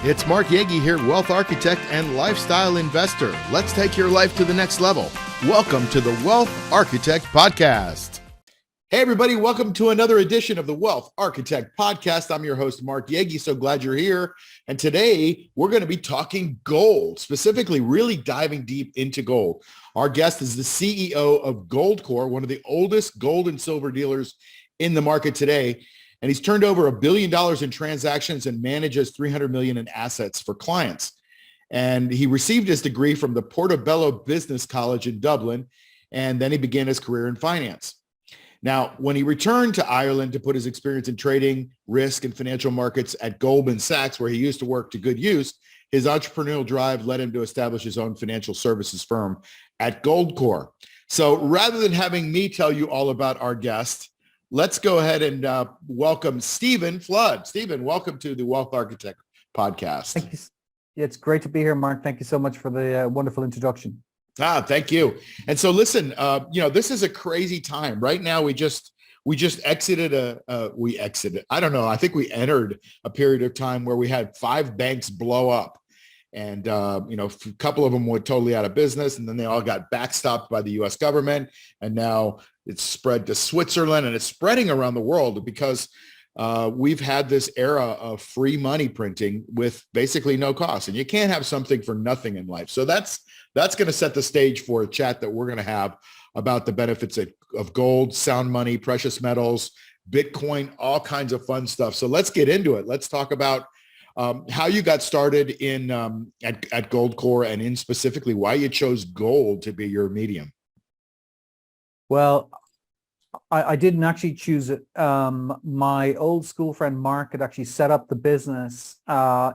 It's Mark Yegge here, wealth architect and lifestyle investor. Let's take your life to the next level. Welcome to the Wealth Architect Podcast. Hey, everybody. Welcome to another edition of the Wealth Architect Podcast. I'm your host, Mark Yegge. So glad you're here. And today we're going to be talking gold, specifically really diving deep into gold. Our guest is the CEO of Gold Corp, one of the oldest gold and silver dealers in the market today. And he's turned over $1 billion in transactions and manages $300 million in assets for clients. And he received his degree from the Portobello Business College in Dublin, and then he began his career in finance. Now, when he returned to Ireland to put his experience in trading, risk, and financial markets at Goldman Sachs, where he used to work, to good use, his entrepreneurial drive led him to establish his own financial services firm at Gold Corp. So rather than having me tell you all about our guest, let's go ahead and welcome Stephen Flood. Stephen, welcome to the Wealth Architect Podcast. Thank you. It's great to be here, Mark. Thank you so much for the wonderful introduction. Thank you. And so listen, this is a crazy time. Right now, we just exited I don't know. I think we entered a period of time where we had 5 banks blow up. And, a couple of them went totally out of business, and then they all got backstopped by the U.S. government. And now it's spread to Switzerland, and it's spreading around the world because we've had this era of free money printing with basically no cost. And you can't have something for nothing in life. So that's going to set the stage for a chat that we're going to have about the benefits of gold, sound money, precious metals, Bitcoin, all kinds of fun stuff. So let's get into it. Let's talk about how you got started in at Gold Corp, and in specifically why you chose gold to be your medium. Well, I didn't actually choose it. My old school friend Mark had actually set up the business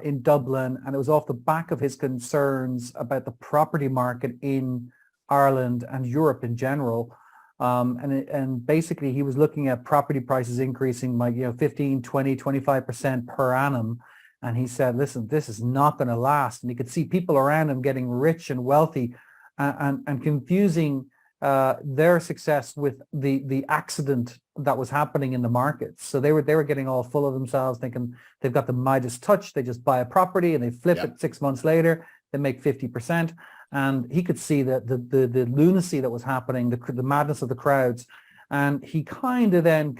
in Dublin, and it was off the back of his concerns about the property market in Ireland and Europe in general. And basically he was looking at property prices increasing by 15, 20, 25% per annum. And he said, listen, this is not going to last. And he could see people around him getting rich and wealthy and confusing their success with the accident that was happening in the markets. So they were getting all full of themselves, thinking they've got the Midas touch. They just buy a property and they flip it 6 months later. They make 50%. And he could see that the lunacy that was happening, the madness of the crowds. And he kind of then,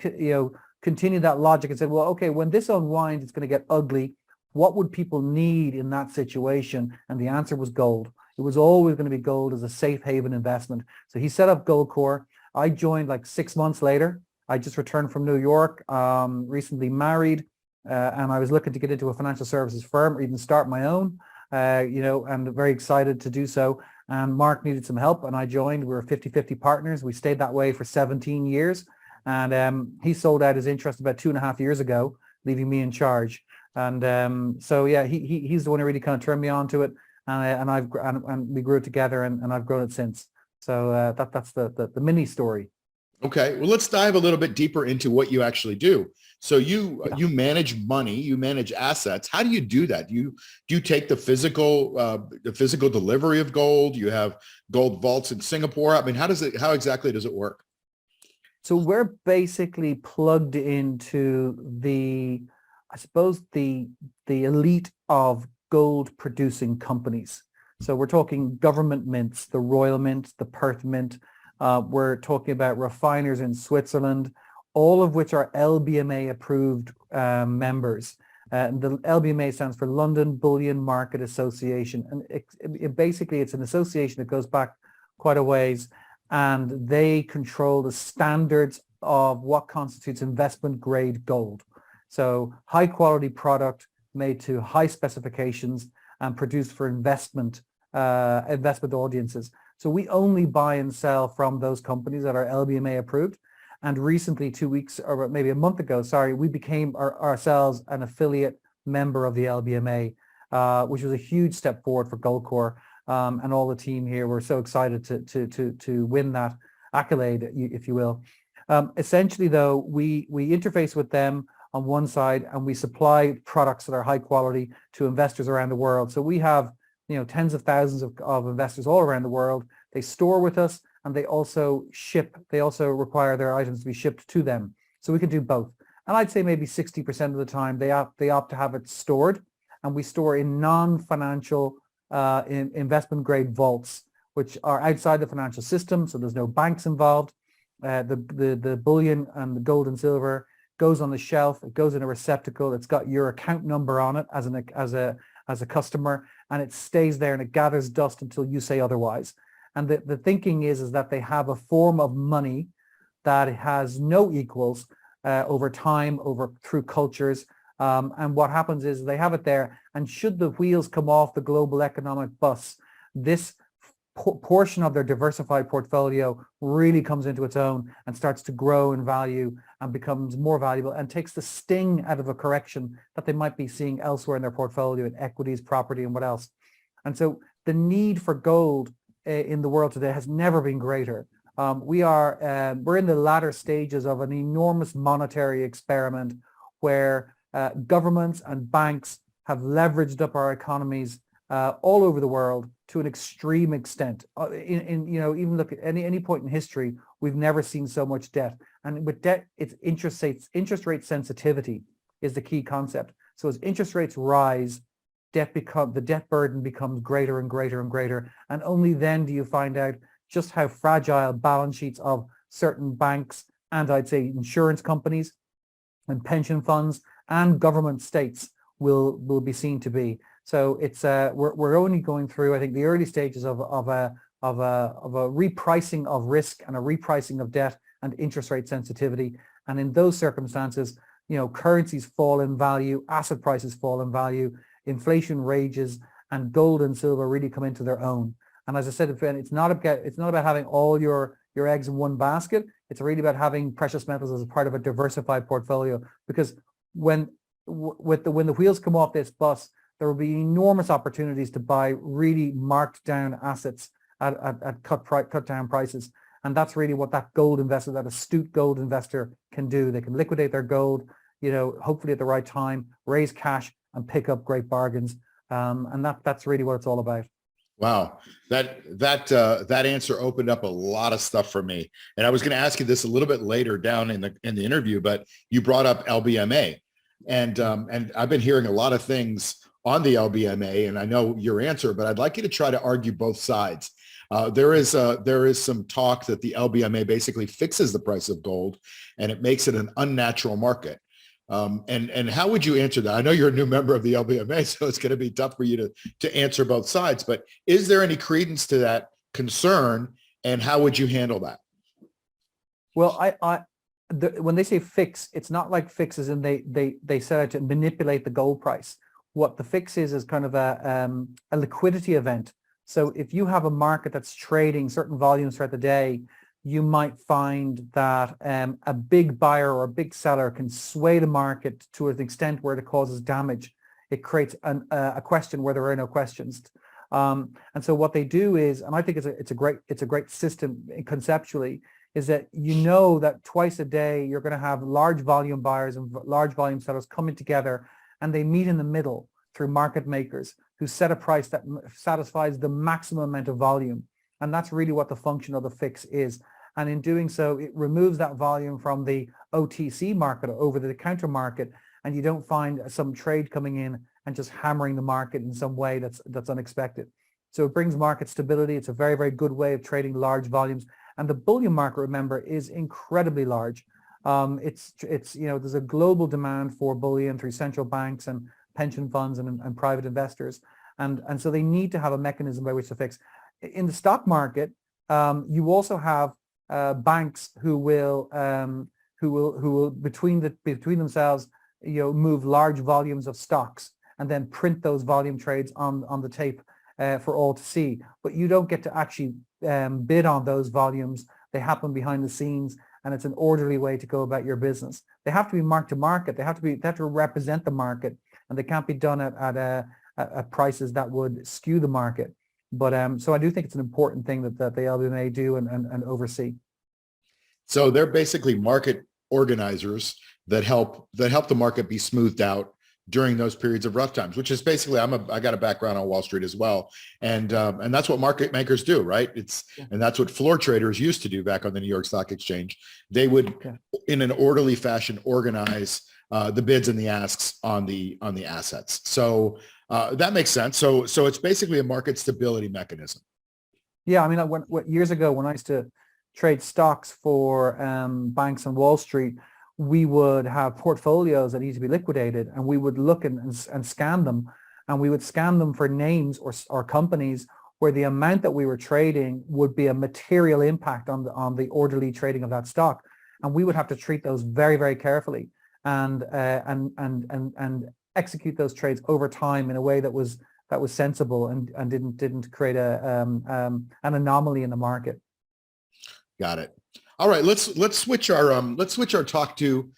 continued that logic and said, well, okay, when this unwinds, it's going to get ugly. What would people need in that situation? And the answer was gold. It was always going to be gold as a safe haven investment. So he set up Gold Corp. I joined like 6 months later. I just returned from New York, recently married, and I was looking to get into a financial services firm or even start my own, and very excited to do so. And Mark needed some help, and I joined. We were 50-50 partners. We stayed that way for 17 years. And he sold out his interest about 2.5 years ago, leaving me in charge. And he's the one who really kind of turned me on to it, and we grew it together, and I've grown it since. So that's the mini story. Okay, well, let's dive a little bit deeper into what you actually do. So you manage money, you manage assets. How do you do that? Do you take the physical delivery of gold? You have gold vaults in Singapore. I mean, how exactly does it work? So we're basically plugged into the elite of gold producing companies. So we're talking government mints, the Royal Mint, the Perth Mint. We're talking about refiners in Switzerland, all of which are LBMA approved members. The LBMA stands for London Bullion Market Association. And it's an association that goes back quite a ways, and they control the standards of what constitutes investment grade gold. So high quality product made to high specifications and produced for investment audiences. So we only buy and sell from those companies that are LBMA approved. And recently, 2 weeks or maybe a month ago, we became ourselves an affiliate member of the LBMA, which was a huge step forward for Gold Corp. And all the team here were so excited to win that accolade, if you will. Essentially, though, we interface with them on one side, and we supply products that are high quality to investors around the world. So we have tens of thousands of investors all around the world. They store with us, and they also ship. They also require their items to be shipped to them. So we can do both. And I'd say maybe 60% of the time they opt to have it stored and we store in non-financial investment grade vaults, which are outside the financial system. So there's no banks involved. The bullion and the gold and silver goes on the shelf. It goes in a receptacle. It's got your account number on it as a customer, and it stays there and it gathers dust until you say otherwise. And the thinking is that they have a form of money that has no equals over time, through cultures. And what happens is they have it there, and should the wheels come off the global economic bus, this portion of their diversified portfolio really comes into its own and starts to grow in value and becomes more valuable, and takes the sting out of a correction that they might be seeing elsewhere in their portfolio, in equities, property, and what else. And so the need for gold in the world today has never been greater. We're in the latter stages of an enormous monetary experiment where governments and banks have leveraged up our economies all over the world to an extreme extent. Even look at any point in history, we've never seen so much debt. And with debt, it's interest rate sensitivity is the key concept. So as interest rates rise, the debt burden becomes greater and greater and greater. And only then do you find out just how fragile balance sheets of certain banks, and I'd say insurance companies and pension funds and government states will be seen to be. So it's we're only going through, I think, the early stages of a repricing of risk and a repricing of debt and interest rate sensitivity. And in those circumstances, currencies fall in value, asset prices fall in value, inflation rages, and gold and silver really come into their own. And as I said, it's not about having all your eggs in one basket. It's really about having precious metals as a part of a diversified portfolio, because when the wheels come off this bus, there will be enormous opportunities to buy really marked down assets at cut down prices. And that's really what that gold investor, that astute gold investor can do. They can liquidate their gold, hopefully at the right time, raise cash and pick up great bargains. And that's really what it's all about. Wow. That answer opened up a lot of stuff for me. And I was going to ask you this a little bit later down in the interview, but you brought up LBMA, and I've been hearing a lot of things on the LBMA, and I know your answer, but I'd like you to try to argue both sides. There is some talk that the LBMA basically fixes the price of gold and it makes it an unnatural market. And how would you answer that? I know you're a new member of the LBMA, so it's going to be tough for you to answer both sides, but is there any credence to that concern, and how would you handle that? Well, when they say fix, it's not like fix as in they set out to manipulate the gold price. What the fix is kind of a liquidity event. So if you have a market that's trading certain volumes throughout the day, you might find that a big buyer or a big seller can sway the market to an extent where it causes damage. It creates a question where there are no questions. And so what they do is, and I think it's a great system conceptually, is that that twice a day you're going to have large volume buyers and large volume sellers coming together, and they meet in the middle through market makers who set a price that satisfies the maximum amount of volume. And that's really what the function of the fix is. And in doing so, it removes that volume from the OTC market, over the counter market, and you don't find some trade coming in and just hammering the market in some way that's unexpected. So it brings market stability. It's a very, very good way of trading large volumes. And the bullion market, remember, is incredibly large. There's a global demand for bullion through central banks and pension funds and private investors. And so they need to have a mechanism by which to fix. In the stock market, you also have banks who will between themselves, move large volumes of stocks and then print those volume trades on the tape for all to see. But you don't get to actually bid on those volumes. They happen behind the scenes, and it's an orderly way to go about your business. They have to be marked to market. They have to represent the market, and they can't be done at prices that would skew the market. But so I do think it's an important thing that the LBMA do and oversee. So they're basically market organizers that help the market be smoothed out during those periods of rough times, which is basically, I got a background on Wall Street as well. And that's what market makers do, right? And that's what floor traders used to do back on the New York Stock Exchange. They would, in an orderly fashion, organize the bids and the asks on the assets. So that makes sense. So it's basically a market stability mechanism. Yeah, I mean, years ago when I used to trade stocks for banks on Wall Street, we would have portfolios that need to be liquidated, and we would look and scan them, and we would scan them for names or companies where the amount that we were trading would be a material impact on the orderly trading of that stock, and we would have to treat those very, very carefully and execute those trades over time in a way that was sensible and didn't create an anomaly in the market. Got it. All right, let's switch our talk to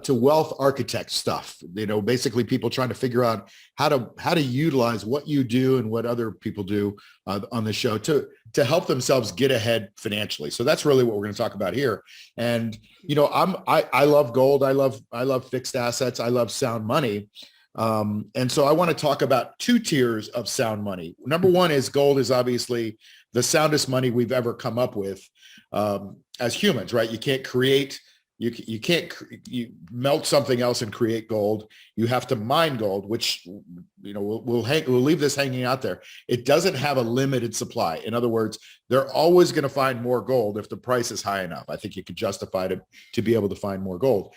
wealth architect stuff. Basically people trying to figure out how to utilize what you do and what other people do on the show to help themselves get ahead financially. So that's really what we're going to talk about here. And I love gold. I love fixed assets. I love sound money. And so I want to talk about two tiers of sound money. Number one is gold is obviously the soundest money we've ever come up with as humans, right? You can't melt something else and create gold. You have to mine gold, which we'll leave this hanging out there. It doesn't have a limited supply. In other words, they're always going to find more gold if the price is high enough. I think you could justify to be able to find more gold.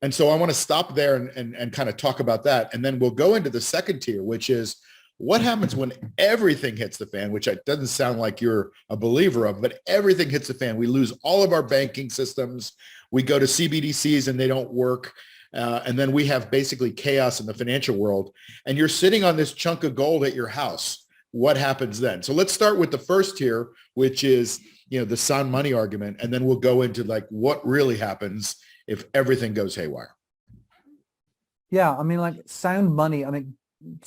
And so I want to stop there and kind of talk about that. And then we'll go into the second tier, which is what happens when everything hits the fan, which doesn't sound like you're a believer of, but everything hits the fan. We lose all of our banking systems. We go to CBDCs and they don't work. And then we have basically chaos in the financial world. And you're sitting on this chunk of gold at your house. What happens then? So let's start with the first tier, which is, the sound money argument. And then we'll go into like what really happens if everything goes haywire. Yeah, I mean, like sound money. I mean,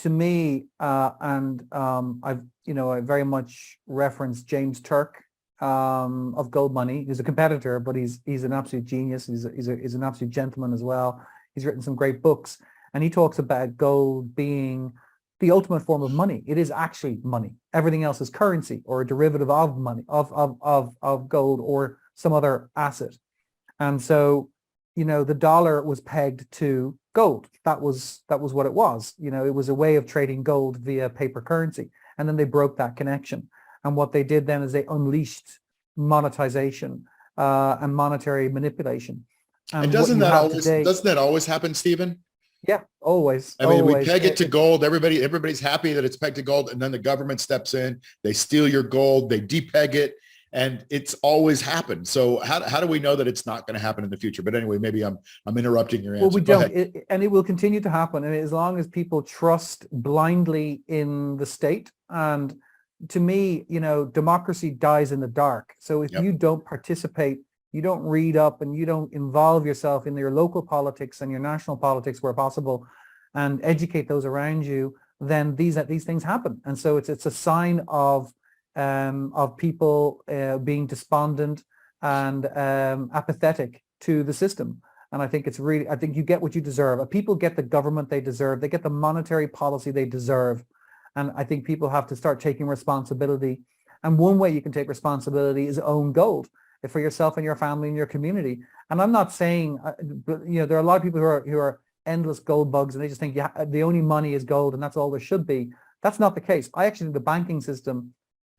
to me, I very much reference James Turk of Gold Money. He's a competitor, but he's an absolute genius. He's an absolute gentleman as well. He's written some great books, and he talks about gold being the ultimate form of money. It is actually money. Everything else is currency or a derivative of money, of gold or some other asset. And so, the dollar was pegged to gold. That was what it was. It was a way of trading gold via paper currency. And then they broke that connection. And what they did then is they unleashed monetization and monetary manipulation. And doesn't that always happen, Stephen? Yeah, always. I mean, always. We peg it to gold. Everybody's happy that it's pegged to gold, and then the government steps in. They steal your gold. They depeg it. And it's always happened. So how do we know that it's not going to happen in the future? But anyway, maybe I'm interrupting your answer. Well, we don't, and it will continue to happen. And as long as people trust blindly in the state. And to me, democracy dies in the dark. So if you don't participate, you don't read up, and you don't involve yourself in your local politics and your national politics where possible, and educate those around you, then these things happen. And so it's a sign of people being despondent and apathetic to the system. And I think I think you get what you deserve. People get the government they deserve. They get the monetary policy they deserve. And I think people have to start taking responsibility. And one way you can take responsibility is own gold for yourself and your family and your community. And I'm not saying, there are a lot of people who are endless gold bugs, and they just think the only money is gold and that's all there should be. That's not the case. I actually think the banking system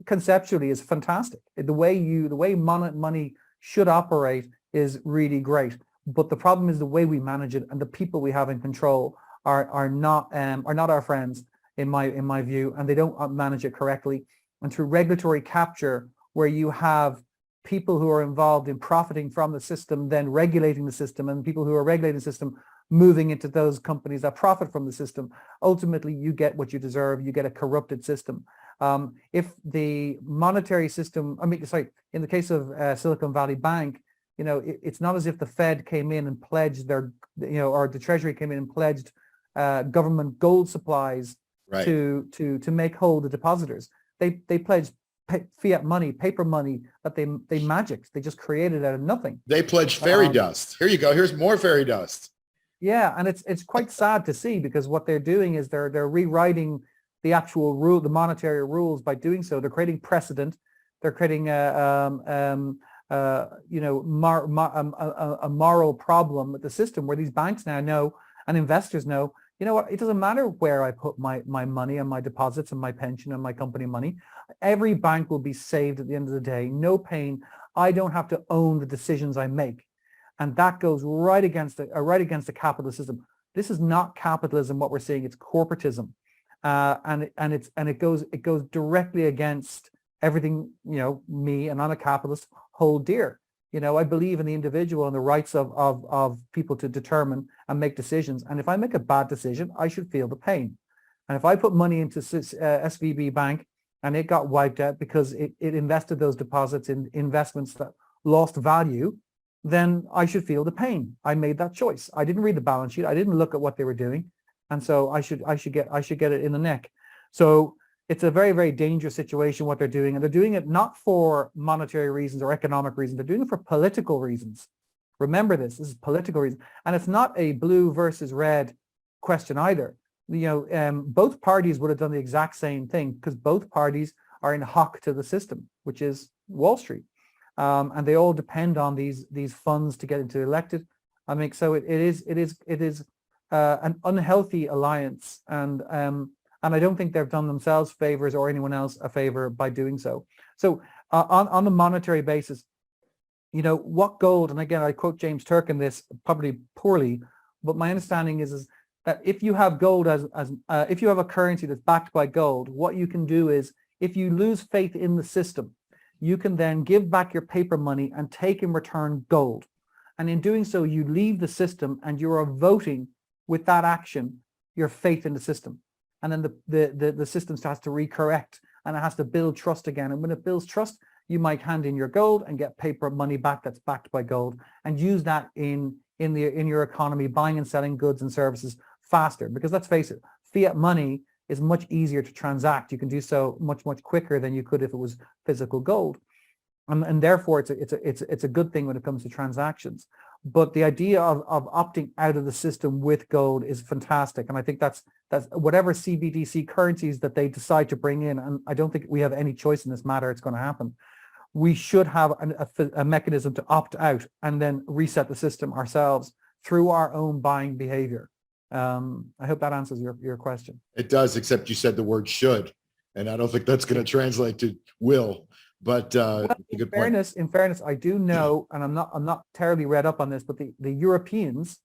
conceptually is fantastic. The way money should operate is really great. But the problem is the way we manage it, and the people we have in control are not our friends in my view, and they don't manage it correctly. And through regulatory capture, where you have people who are involved in profiting from the system, then regulating the system, and people who are regulating the system moving into those companies that profit from the system, ultimately you get what you deserve. You get a corrupted system. If the monetary system, in the case of Silicon Valley Bank, it's not as if the Fed came in and pledged or the Treasury came in and pledged government gold supplies to make whole the depositors. They pledged fiat money, paper money that they magicked. They just created out of nothing. They pledged fairy dust. Here you go. Here's more fairy dust. Yeah, and it's quite sad to see, because what they're doing is they're rewriting the actual the monetary rules by doing so. They're creating precedent. They're creating a moral problem with the system, where these banks now know And investors know, you know what, it doesn't matter where I put my money and my deposits and my pension and my company money. Every bank will be saved at the end of the day. No pain. I don't have to own the decisions I make. And that goes right against the capitalist system. This is not capitalism, what we're seeing. It's corporatism. And it goes directly against everything, me, and I'm a capitalist, hold dear. I believe in the individual and the rights of people to determine and make decisions. And if I make a bad decision, I should feel the pain. And if I put money into SVB Bank and it got wiped out because it invested those deposits in investments that lost value, then I should feel the pain. I made that choice. I didn't read the balance sheet. I didn't look at what they were doing. And so I should get it in the neck. So it's a very, very dangerous situation, what they're doing. And they're doing it not for monetary reasons or economic reasons. They're doing it for political reasons. Remember this is political reason. And it's not a blue versus red question either. Both parties would have done the exact same thing because both parties are in hock to the system, which is Wall Street. And they all depend on these funds to get into elected. I mean, so it is an unhealthy alliance, and I don't think they've done themselves favors or anyone else a favor by doing so. So on the monetary basis, what gold, and again I quote James Turk in this probably poorly, but my understanding is that if you have gold if you have a currency that's backed by gold, what you can do is if you lose faith in the system, you can then give back your paper money and take in return gold. And in doing so, you leave the system and you are voting with that action your faith in the system. And then the system starts to recorrect and it has to build trust again. And when it builds trust, you might hand in your gold and get paper money back that's backed by gold and use that in your economy, buying and selling goods and services faster. Because let's face it, fiat money is much easier to transact. You can do so much, much quicker than you could if it was physical gold. And therefore it's a good thing when it comes to transactions. But the idea of opting out of the system with gold is fantastic. And I think that's whatever CBDC currencies that they decide to bring in, and I don't think we have any choice in this matter, it's going to happen. We should have a mechanism to opt out and then reset the system ourselves through our own buying behavior. I hope that answers your question. It does, except you said the word should, and I don't think that's going to translate to will. But in fairness, I do know, and I'm not terribly read up on this, but the Europeans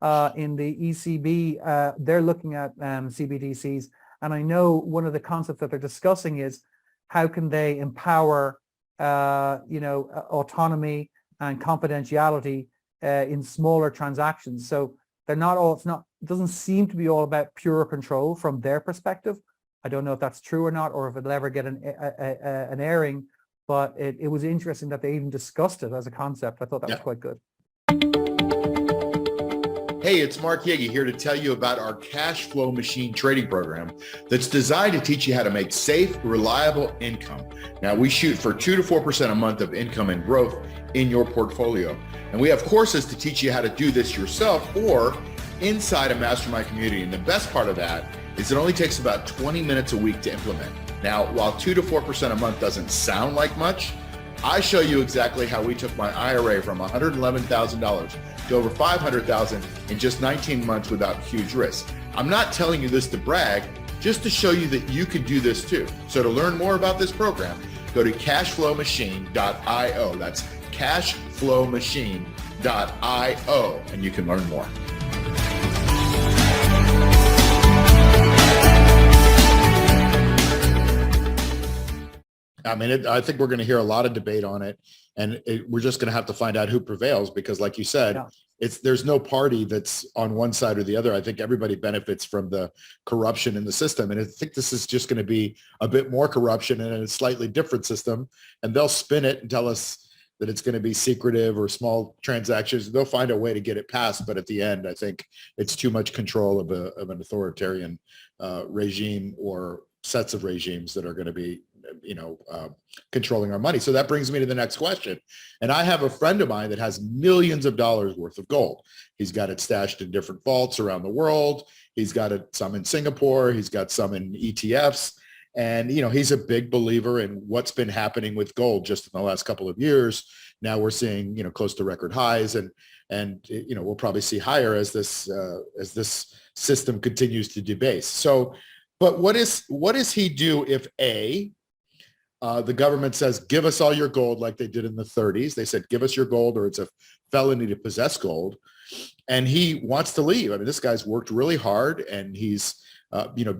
in the ECB, they're looking at CBDCs, and I know one of the concepts that they're discussing is how can they empower autonomy and confidentiality in smaller transactions. So it doesn't seem to be all about pure control from their perspective. I don't know if that's true or not, or if it'll ever get an airing, but it was interesting that they even discussed it as a concept. I thought that was quite good. Hey, it's Mark Yegge here to tell you about our cash flow machine trading program that's designed to teach you how to make safe, reliable income. Now, we shoot for 2 to 4% a month of income and growth in your portfolio. And we have courses to teach you how to do this yourself or inside a mastermind community. And the best part of that is it only takes about 20 minutes a week to implement. Now, while 2 to 4% a month doesn't sound like much, I show you exactly how we took my IRA from $111,000 to over $500,000 in just 19 months without huge risk. I'm not telling you this to brag, just to show you that you can do this too. So to learn more about this program, go to cashflowmachine.io. That's cashflowmachine.io, and you can learn more. I mean, I think we're going to hear a lot of debate on it, and we're just going to have to find out who prevails because, like you said, there's no party that's on one side or the other. I think everybody benefits from the corruption in the system, and I think this is just going to be a bit more corruption in a slightly different system, and they'll spin it and tell us that it's going to be secretive or small transactions. They'll find a way to get it passed, but at the end, I think it's too much control of an authoritarian regime or sets of regimes that are going to be controlling our money. So that brings me to the next question. And I have a friend of mine that has millions of dollars worth of gold. He's got it stashed in different vaults around the world. He's got some in Singapore. He's got some in ETFs. And, he's a big believer in what's been happening with gold just in the last couple of years. now we're seeing, close to record highs, and we'll probably see higher as this system continues to debase. So, but what does he do if the government says, give us all your gold, like they did in the 30s? They said, give us your gold or it's a felony to possess gold. And he wants to leave. I mean, this guy's worked really hard, and he's,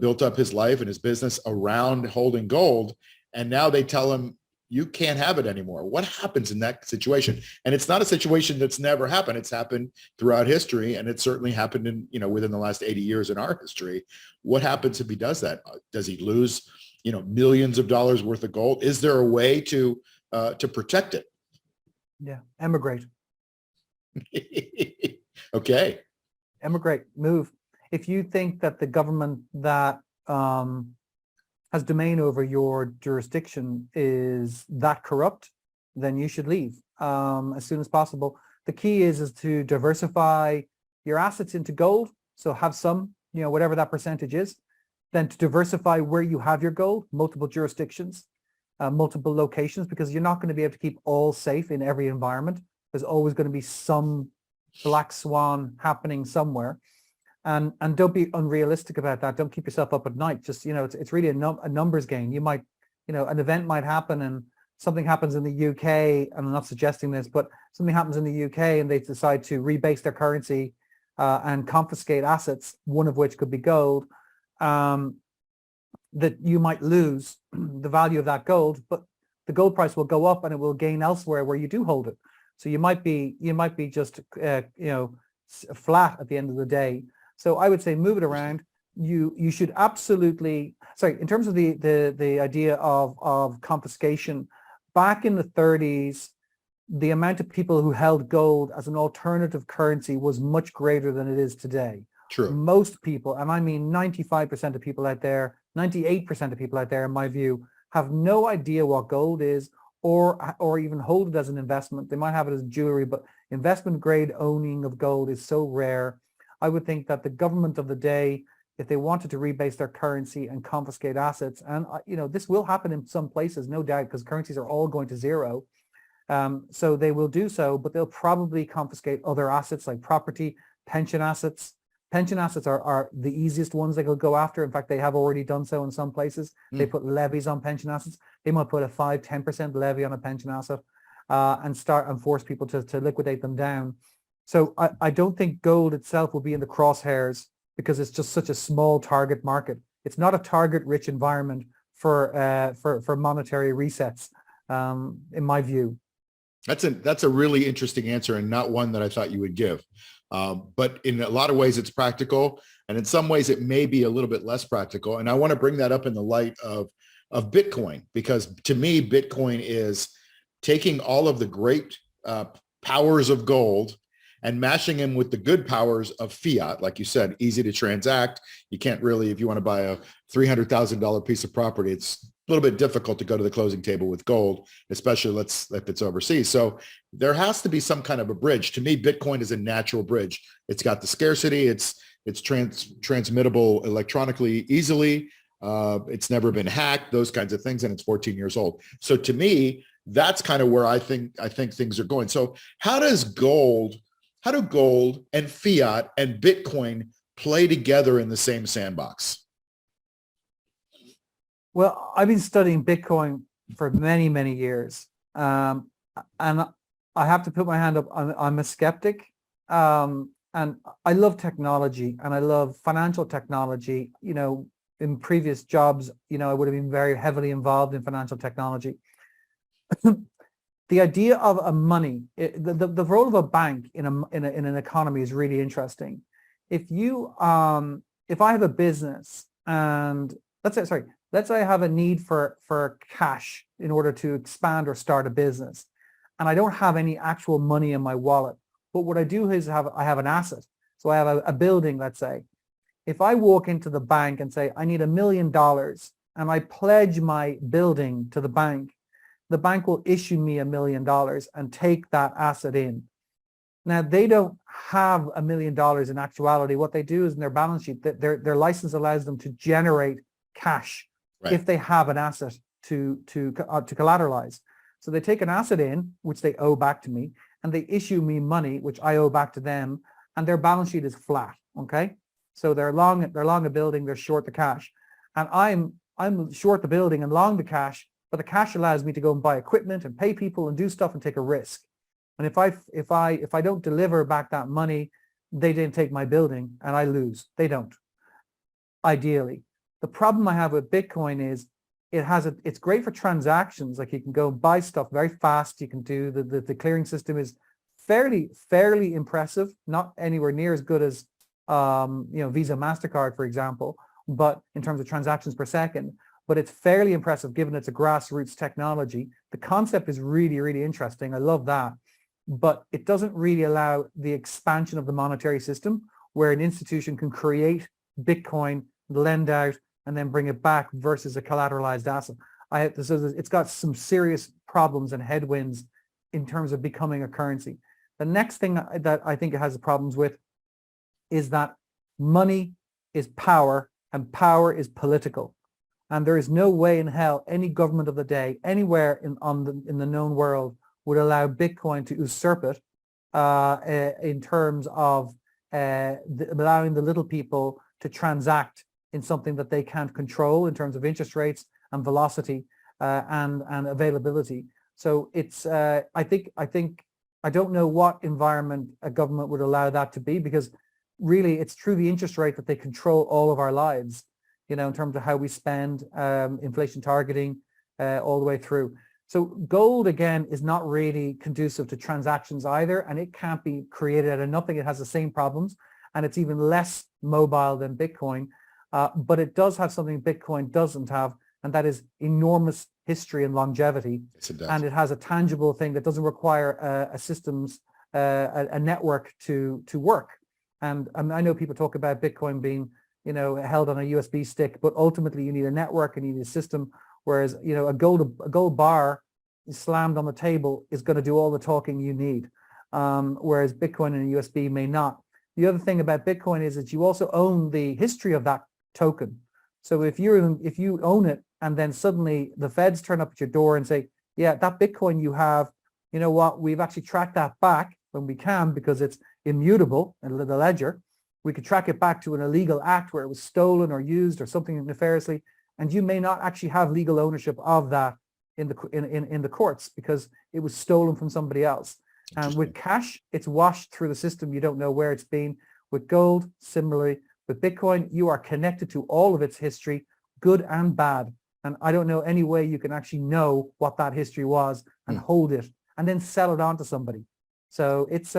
built up his life and his business around holding gold. And now they tell him, you can't have it anymore. What happens in that situation? And it's not a situation that's never happened. It's happened throughout history, and it certainly happened within the last 80 years in our history. What happens if he does that? Does he lose, millions of dollars worth of gold? Is there a way to protect it? Yeah, emigrate. Okay. Emigrate, move. If you think that the government that has domain over your jurisdiction is that corrupt, then you should leave as soon as possible. The key is to diversify your assets into gold. So have some, whatever that percentage is. Then to diversify where you have your gold, multiple jurisdictions, multiple locations, because you're not going to be able to keep all safe in every environment. There's always going to be some black swan happening somewhere. And don't be unrealistic about that. Don't keep yourself up at night. Just, it's really a numbers game. You might, an event might happen and something happens in the UK, and I'm not suggesting this, but something happens in the UK and they decide to rebase their currency and confiscate assets, one of which could be gold, that you might lose the value of that gold, but the gold price will go up and it will gain elsewhere where you do hold it. So you might be just, flat at the end of the day. So I would say move it around. You should absolutely, in terms of the idea of confiscation, back in the 30s, the amount of people who held gold as an alternative currency was much greater than it is today. True. Most people, and I mean 95% of people out there, 98% of people out there, in my view, have no idea what gold is or even hold it as an investment. They might have it as jewelry, but investment grade owning of gold is so rare. I would think that the government of the day, if they wanted to rebase their currency and confiscate assets, and this will happen in some places, no doubt, because currencies are all going to zero. So they will do so, but they'll probably confiscate other assets like property, pension assets. Pension assets are the easiest ones they could go after. In fact, they have already done so in some places. They put levies on pension assets. They might put a 5-10% levy on a pension asset and force people to liquidate them down. So I don't think gold itself will be in the crosshairs because it's just such a small target market. It's not a target-rich environment for monetary resets, in my view. That's a really interesting answer, and not one that I thought you would give. But in a lot of ways, it's practical, and in some ways, it may be a little bit less practical. And I want to bring that up in the light of Bitcoin, because to me, Bitcoin is taking all of the great powers of gold and mashing them with the good powers of fiat. Like you said, easy to transact. You can't really, if you want to buy a $300,000 piece of property, it's a little bit difficult to go to the closing table with gold, especially if it's overseas. So there has to be some kind of a bridge. To me, Bitcoin is a natural bridge. It's got the scarcity. It's transmittable electronically easily. It's never been hacked, those kinds of things, and it's 14 years old. So to me, that's kind of where I think things are going. So how do gold and fiat and Bitcoin play together in the same sandbox? Well, I've been studying Bitcoin for many, many years. And I have to put my hand up. I'm a skeptic. And I love technology and I love financial technology. In previous jobs, I would have been very heavily involved in financial technology. The idea of a money, the role of a bank in an economy is really interesting. If I have a business and let's say I have a need for cash in order to expand or start a business, and I don't have any actual money in my wallet, but what I do is I have an asset. So I have a building, let's say. If I walk into the bank and say, I need $1 million, and I pledge my building to the bank will issue me $1 million and take that asset in. Now, they don't have $1 million in actuality. What they do is in their balance sheet, their license allows them to generate cash. Right. If they have an asset to collateralize. So they take an asset in, which they owe back to me, and they issue me money, which I owe back to them, and their balance sheet is flat. Okay, so they're long a building, they're short the cash, and I'm short the building and long the cash, but the cash allows me to go and buy equipment and pay people and do stuff and take a risk. And if I don't deliver back that money, they didn't take my building and I lose. They don't. Ideally, the problem I have with Bitcoin is it's great for transactions. Like you can go buy stuff very fast. You can do the clearing system is fairly impressive. Not anywhere near as good as Visa, MasterCard, for example, but in terms of transactions per second. But it's fairly impressive given it's a grassroots technology. The concept is really interesting. I love that. But it doesn't really allow the expansion of the monetary system where an institution can create Bitcoin, lend out, and then bring it back versus a collateralized asset. It's got some serious problems and headwinds in terms of becoming a currency. The next thing that I think it has problems with is that money is power and power is political. And there is no way in hell any government of the day anywhere in the known world would allow Bitcoin to usurp it in terms of allowing the little people to transact in something that they can't control in terms of interest rates and velocity and availability. So it's I think I don't know what environment a government would allow that to be, because really it's through the interest rate that they control all of our lives, in terms of how we spend, inflation targeting, all the way through. So gold, again, is not really conducive to transactions either, and it can't be created out of nothing. It has the same problems, and it's even less mobile than Bitcoin, but it does have something Bitcoin doesn't have, and that is enormous history and longevity. Yes, it does. And it has a tangible thing that doesn't require a network to work. And I know people talk about Bitcoin being, held on a USB stick, but ultimately you need a network and you need a system. Whereas, a gold bar slammed on the table is going to do all the talking you need. Whereas Bitcoin and a USB may not. The other thing about Bitcoin is that you also own the history of that token. So if you own it and then suddenly the feds turn up at your door and say, yeah, that Bitcoin you have, you know what, we've actually tracked that back when we can because it's immutable in the ledger. We could track it back to an illegal act where it was stolen or used or something nefariously. And you may not actually have legal ownership of that in the courts because it was stolen from somebody else. And with cash, it's washed through the system. You don't know where it's been. With gold, similarly, with Bitcoin, you are connected to all of its history, good and bad. And I don't know any way you can actually know what that history was and hold it and then sell it on to somebody. So it's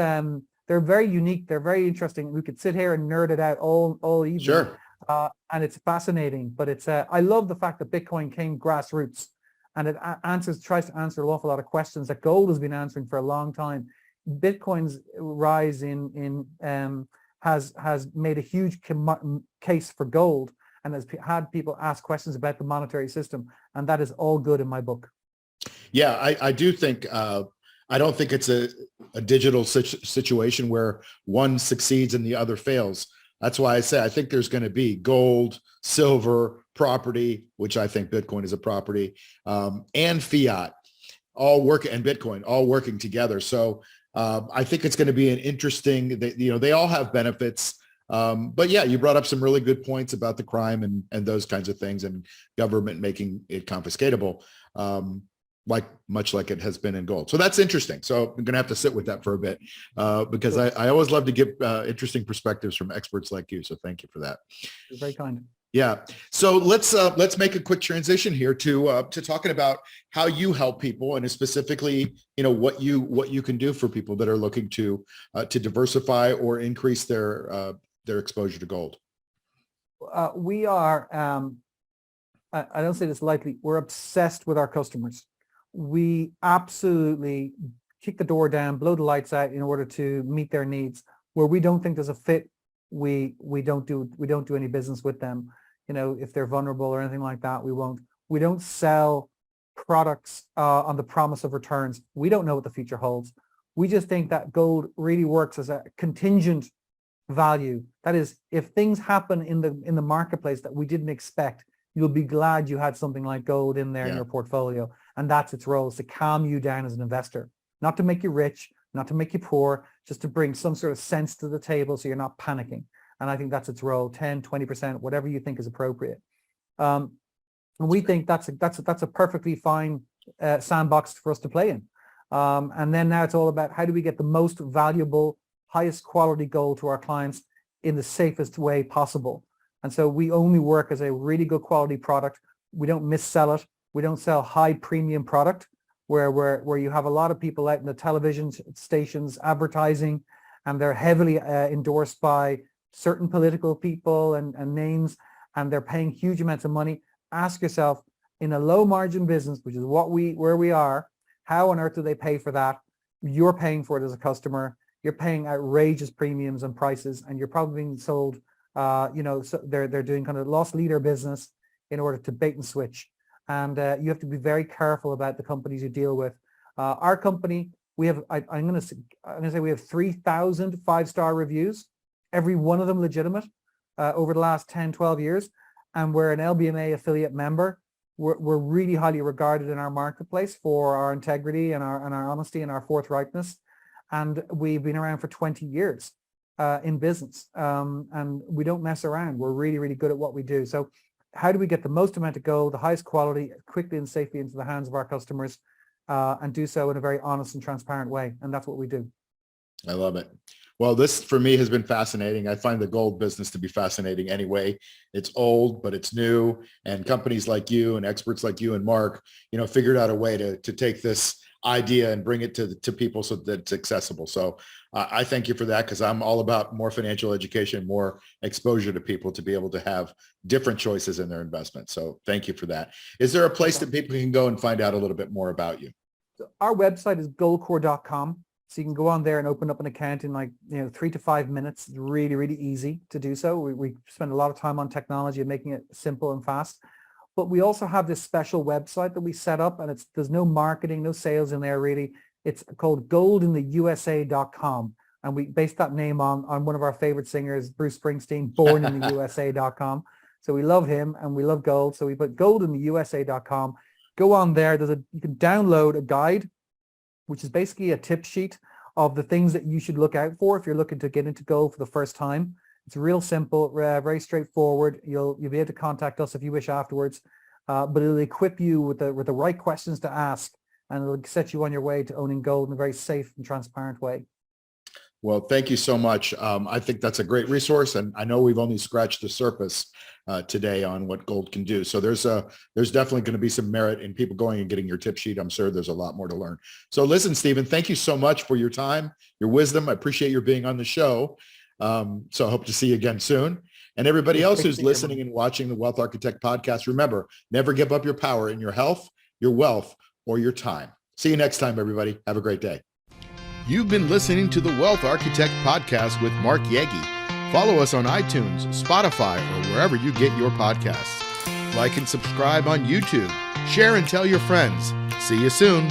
they're very unique. They're very interesting. We could sit here and nerd it out all evening. Sure. And it's fascinating, but it's I love the fact that Bitcoin came grassroots, and it tries to answer an awful lot of questions that gold has been answering for a long time. Bitcoin's rise has made a huge case for gold, and has had people ask questions about the monetary system, and that is all good in my book. Yeah, I do think I don't think it's a digital situation where one succeeds and the other fails. That's why I say I think there's going to be gold, silver, property, which I think Bitcoin is a property, and fiat, and Bitcoin all working together. So I think it's going to be an interesting. They all have benefits, but yeah, you brought up some really good points about the crime and those kinds of things, and government making it confiscatable. Much like it has been in gold. So that's interesting. So I'm going to have to sit with that for a bit because I always love to give interesting perspectives from experts like you. So thank you for that. You're very kind. Yeah. So let's make a quick transition here to talking about how you help people, and specifically, what you can do for people that are looking to diversify or increase their exposure to gold. We are, I don't say this lightly, we're obsessed with our customers. We absolutely kick the door down, blow the lights out in order to meet their needs. Where we don't think there's a fit, we don't do any business with them. If they're vulnerable or anything like that, we won't. We don't sell products on the promise of returns. We don't know what the future holds. We just think that gold really works as a contingent value. That is, if things happen in the marketplace that we didn't expect, you'll be glad you had something like gold in there in your portfolio. And that's its role, is to calm you down as an investor, not to make you rich, not to make you poor, just to bring some sort of sense to the table so you're not panicking. And I think that's its role, 10, 20%, whatever you think is appropriate. And we think that's a perfectly fine sandbox for us to play in. And then now it's all about how do we get the most valuable, highest quality gold to our clients in the safest way possible. And so we only work as a really good quality product. We don't missell it. We don't sell high premium product where you have a lot of people out in the television stations advertising, and they're heavily endorsed by certain political people and names, and they're paying huge amounts of money. Ask yourself, in a low margin business, which is where we are, how on earth do they pay for that? You're paying for it as a customer. You're paying outrageous premiums and prices, and you're probably being sold, so they're doing kind of loss leader business in order to bait and switch. And you have to be very careful about the companies you deal with. Our company, we have, I'm going to say we have 3,000 five-star reviews, every one of them legitimate, over the last 10, 12 years. And we're an LBMA affiliate member. We're really highly regarded in our marketplace for our integrity and our honesty and our forthrightness. And we've been around for 20 years in business. And we don't mess around. We're really, really good at what we do. So how do we get the most amount of gold, the highest quality, quickly and safely into the hands of our customers, and do so in a very honest and transparent way? And that's what we do. I love it. Well, this for me has been fascinating. I find the gold business to be fascinating anyway. It's old, but it's new. And companies like you and experts like you and Mark, figured out a way to take this idea and bring it to people so that it's accessible. So I thank you for that, because I'm all about more financial education, more exposure to people to be able to have different choices in their investment. So thank you for that. Is there a place that people can go and find out a little bit more about you? So our website is goldcore.com. So you can go on there and open up an account in 3 to 5 minutes. It's really, really easy to do so. We spend a lot of time on technology and making it simple and fast. But we also have this special website that we set up, and there's no marketing, no sales in there really. It's called goldintheusa.com. And we based that name on one of our favorite singers, Bruce Springsteen, bornintheusa.com. So we love him and we love gold. So we put goldintheusa.com. Go on there. You can download a guide, which is basically a tip sheet of the things that you should look out for if you're looking to get into gold for the first time. It's real simple, very straightforward. You'll be able to contact us if you wish afterwards, but it'll equip you with the right questions to ask, and it'll set you on your way to owning gold in a very safe and transparent way. Well, thank you so much. I think that's a great resource, and I know we've only scratched the surface today on what gold can do. So there's definitely going to be some merit in people going and getting your tip sheet. I'm sure there's a lot more to learn. So listen, Stephen, thank you so much for your time, your wisdom. I appreciate your being on the show. So I hope to see you again soon. And everybody else who's listening and watching the Wealth Architect podcast, remember, never give up your power in your health, your wealth, or your time. See you next time, everybody. Have a great day. You've been listening to the Wealth Architect podcast with Mark Yegge. Follow us on iTunes, Spotify, or wherever you get your podcasts. Like and subscribe on YouTube. Share and tell your friends. See you soon.